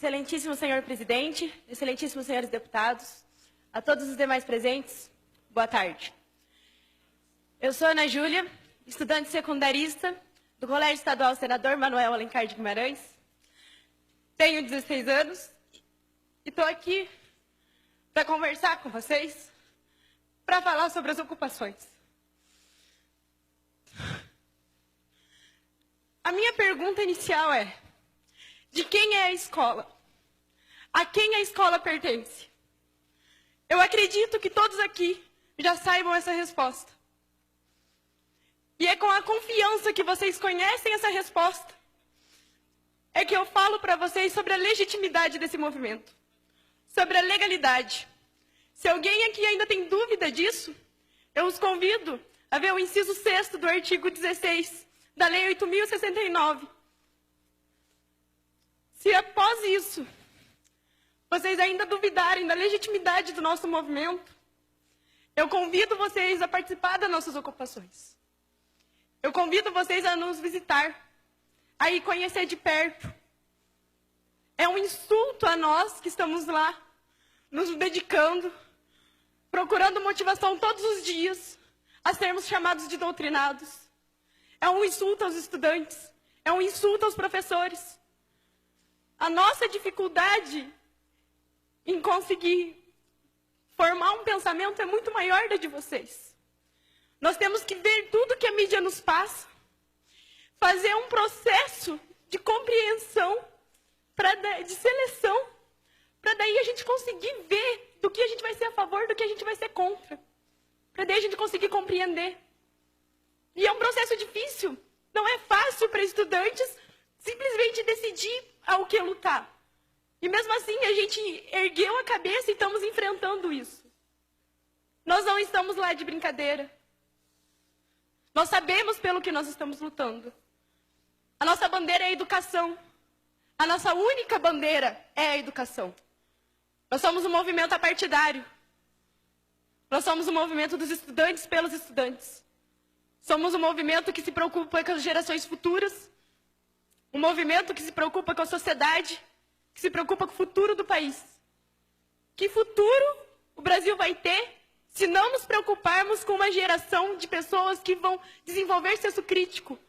Excelentíssimo senhor presidente, excelentíssimos senhores deputados, a todos os demais presentes, boa tarde. Eu sou Ana Júlia, estudante secundarista do Colégio Estadual Senador Manuel Alencar de Guimarães. Tenho 16 anos e estou aqui para conversar com vocês, para falar sobre as ocupações. A minha pergunta inicial é: de quem é a escola? A quem a escola pertence? Eu acredito que todos aqui já saibam essa resposta. E é com a confiança que vocês conhecem essa resposta é que eu falo para vocês sobre a legitimidade desse movimento, sobre a legalidade. Se alguém aqui ainda tem dúvida disso, eu os convido a ver o inciso 6º do artigo 16 da Lei 8.069. Se após isso vocês ainda duvidarem da legitimidade do nosso movimento, eu convido vocês a participar das nossas ocupações. Eu convido vocês a nos visitar, a ir conhecer de perto. É um insulto a nós que estamos lá, nos dedicando, procurando motivação todos os dias, a sermos chamados de doutrinados. É um insulto aos estudantes, é um insulto aos professores. A nossa dificuldade em conseguir formar um pensamento é muito maior da de vocês. Nós temos que ver tudo que a mídia nos passa, fazer um processo de compreensão, de seleção, para daí a gente conseguir ver do que a gente vai ser a favor, do que a gente vai ser contra, para daí a gente conseguir compreender. E é um processo difícil, não é fácil para estudantes simplesmente decidir ao que lutar. E mesmo assim, a gente ergueu a cabeça e estamos enfrentando isso. Nós não estamos lá de brincadeira. Nós sabemos pelo que nós estamos lutando. A nossa bandeira é a educação. A nossa única bandeira é a educação. Nós somos um movimento apartidário. Nós somos um movimento dos estudantes pelos estudantes. Somos um movimento que se preocupa com as gerações futuras. Um movimento que se preocupa com a sociedade, que se preocupa com o futuro do país. Que futuro o Brasil vai ter se não nos preocuparmos com uma geração de pessoas que vão desenvolver senso crítico,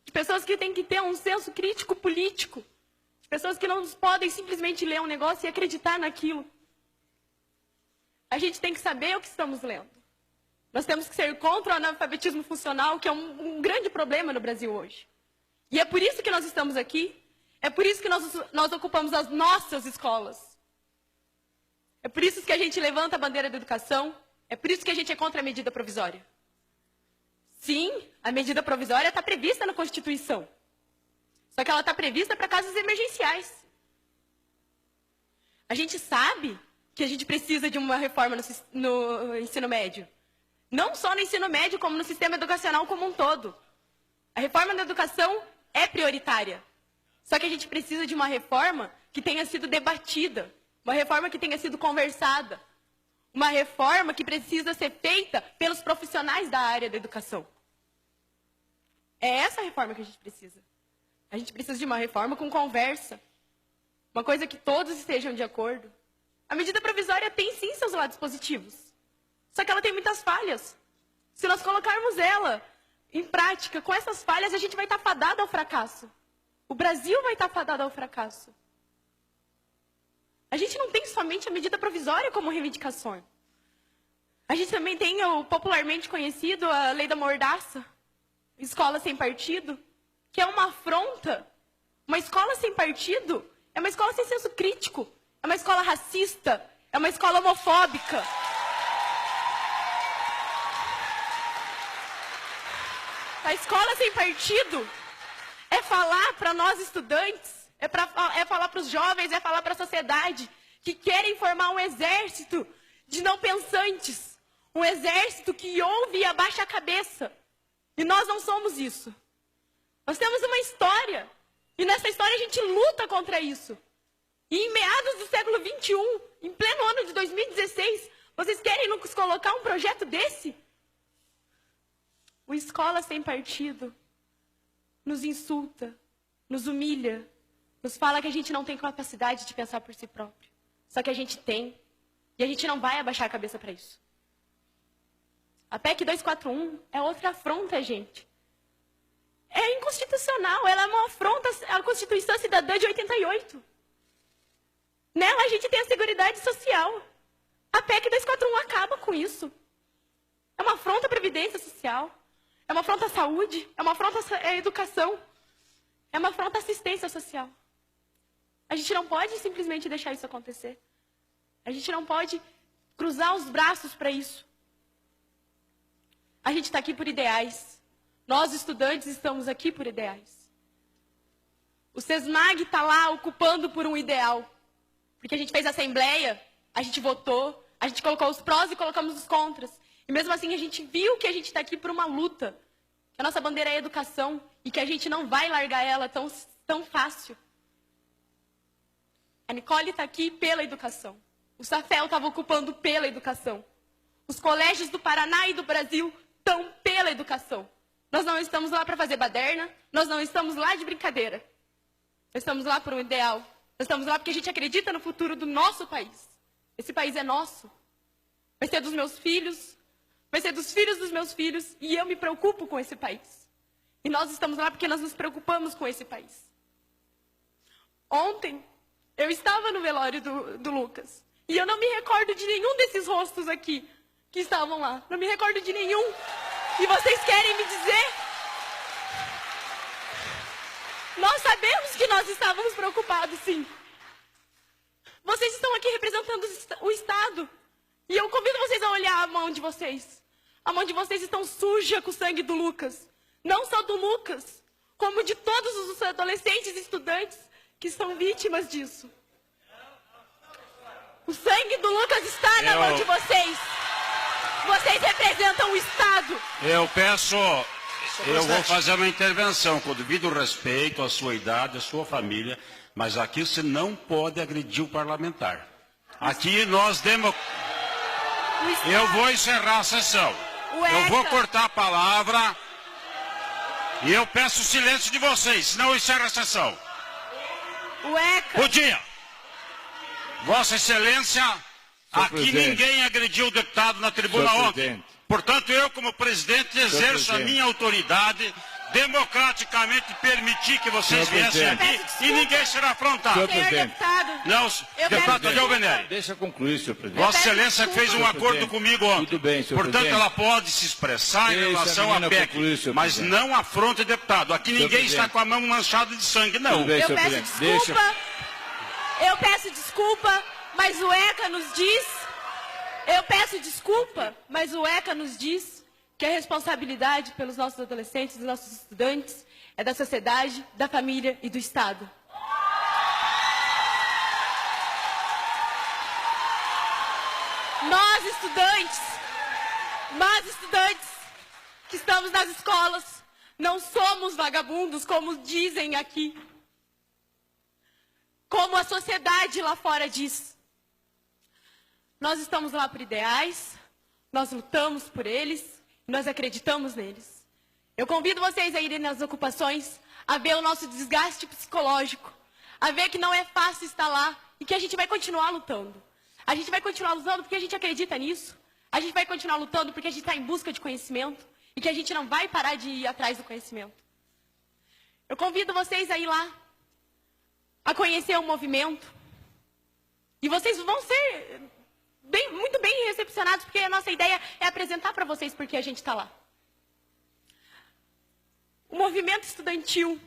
de pessoas que têm que ter um senso crítico político, de pessoas que não podem simplesmente ler um negócio e acreditar naquilo. A gente tem que saber o que estamos lendo. Nós temos que ser contra o analfabetismo funcional, que é um grande problema no Brasil hoje. E é por isso que nós estamos aqui, é por isso que nós ocupamos as nossas escolas. É por isso que a gente levanta a bandeira da educação, é por isso que a gente é contra a medida provisória. Sim, a medida provisória está prevista na Constituição. Só que ela está prevista para casos emergenciais. A gente sabe que a gente precisa de uma reforma no ensino médio. Não só no ensino médio, como no sistema educacional como um todo. A reforma da educação é prioritária. Só que a gente precisa de uma reforma que tenha sido debatida, uma reforma que tenha sido conversada, uma reforma que precisa ser feita pelos profissionais da área da educação. É essa a reforma que a gente precisa. A gente precisa de uma reforma com conversa, uma coisa que todos estejam de acordo. A medida provisória tem sim seus lados positivos, só que ela tem muitas falhas. Se nós colocarmos ela em prática, com essas falhas, a gente vai estar fadado ao fracasso. O Brasil vai estar fadado ao fracasso. A gente não tem somente a medida provisória como reivindicação. A gente também tem o popularmente conhecido, a lei da mordaça, escola sem partido, que é uma afronta. Uma escola sem partido é uma escola sem senso crítico, é uma escola racista, é uma escola homofóbica. A escola sem partido é falar para nós estudantes, é falar para os jovens, é falar para a sociedade que querem formar um exército de não pensantes, um exército que ouve e abaixa a cabeça. E nós não somos isso. Nós temos uma história, e nessa história a gente luta contra isso. E em meados do século XXI, em pleno ano de 2016, vocês querem nos colocar um projeto desse? O Escola Sem Partido nos insulta, nos humilha, nos fala que a gente não tem capacidade de pensar por si próprio. Só que a gente tem. E a gente não vai abaixar a cabeça para isso. A PEC 241 é outra afronta, gente. É inconstitucional, ela é uma afronta à Constituição Cidadã de 88. Nela a gente tem a Seguridade Social. A PEC 241 acaba com isso. É uma afronta à Previdência Social. É uma afronta à saúde. É uma afronta à educação. É uma afronta à assistência social. A gente não pode simplesmente deixar isso acontecer. A gente não pode cruzar os braços para isso. A gente está aqui por ideais. Nós, estudantes, estamos aqui por ideais. O SESMAG está lá ocupando por um ideal. Porque a gente fez assembleia, a gente votou, a gente colocou os prós e colocamos os contras. E mesmo assim a gente viu que a gente está aqui por uma luta. Que a nossa bandeira é a educação e que a gente não vai largar ela tão fácil. A Nicole está aqui pela educação. O Safel estava ocupando pela educação. Os colégios do Paraná e do Brasil estão pela educação. Nós não estamos lá para fazer baderna, nós não estamos lá de brincadeira. Nós estamos lá por um ideal. Nós estamos lá porque a gente acredita no futuro do nosso país. Esse país é nosso. Vai ser dos meus filhos, vai ser dos filhos dos meus filhos, e eu me preocupo com esse país. E nós estamos lá porque nós nos preocupamos com esse país. Ontem, eu estava no velório do Lucas. E eu não me recordo de nenhum desses rostos aqui que estavam lá. Não me recordo de nenhum. E vocês querem me dizer? Nós sabemos que nós estávamos preocupados, sim. Vocês estão aqui representando o Estado. E eu convido vocês a olhar a mão de vocês. A mão de vocês está suja com o sangue do Lucas. Não só do Lucas, como de todos os adolescentes e estudantes que são vítimas disso. O sangue do Lucas está na mão de vocês. Vocês representam o Estado. Eu vou fazer uma intervenção, com devido respeito à sua idade, à sua família, mas aqui você não pode agredir o parlamentar. Aqui nós demos... Eu vou encerrar a sessão. Eu vou cortar a palavra e eu peço o silêncio de vocês, senão eu encerro a sessão. Bom dia. Vossa Excelência, aqui ninguém agrediu o deputado na tribuna ontem. Portanto, eu, como presidente, exerço a minha autoridade, democraticamente permitir que vocês viessem aqui e ninguém será afrontado. Senhor deputado, não, deputado Tadeu Venere. Deixa eu concluir, senhor presidente. Vossa Excelência fez um acordo comigo ontem. Tudo bem, senhor Portanto, presidente. ela pode se expressar em relação à PEC, mas não afronte deputado. Aqui ninguém está com a mão manchada de sangue, não. Tudo bem, eu senhor peço presidente. desculpa. Eu peço desculpa, mas o ECA nos diz... Eu peço desculpa, mas o ECA nos diz que a responsabilidade pelos nossos adolescentes, dos nossos estudantes, é da sociedade, da família e do Estado. Nós estudantes que estamos nas escolas, não somos vagabundos, como dizem aqui. Como a sociedade lá fora diz. Nós estamos lá por ideais, nós lutamos por eles, nós acreditamos neles. Eu convido vocês a irem nas ocupações, a ver o nosso desgaste psicológico, a ver que não é fácil estar lá e que a gente vai continuar lutando. A gente vai continuar lutando porque a gente acredita nisso. A gente vai continuar lutando porque a gente está em busca de conhecimento e que a gente não vai parar de ir atrás do conhecimento. Eu convido vocês a ir lá, a conhecer o movimento. E vocês vão ser muito bem recepcionados, porque a nossa ideia é apresentar para vocês porque a gente está lá. O movimento estudantil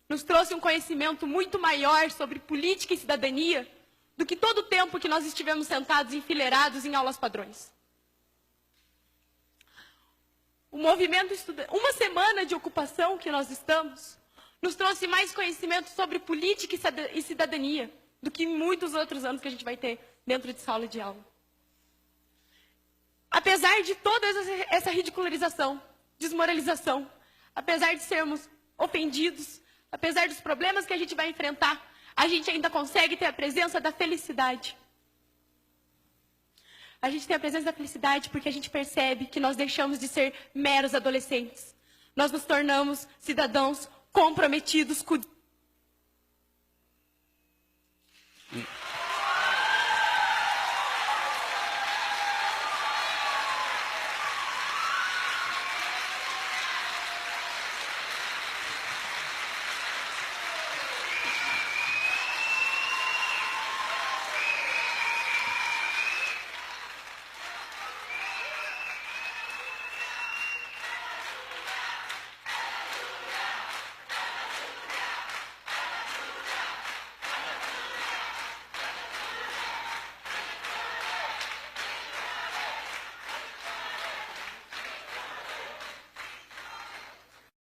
nos trouxe um conhecimento muito maior sobre política e cidadania do que todo o tempo que nós estivemos sentados enfileirados em aulas padrões. O movimento uma semana de ocupação que nós estamos nos trouxe mais conhecimento sobre política e cidadania do que muitos outros anos que a gente vai ter dentro de sala de aula. Apesar de toda essa ridicularização, desmoralização, apesar de sermos ofendidos, apesar dos problemas que a gente vai enfrentar, a gente ainda consegue ter a presença da felicidade. A gente tem a presença da felicidade porque a gente percebe que nós deixamos de ser meros adolescentes. Nós nos tornamos cidadãos comprometidos com E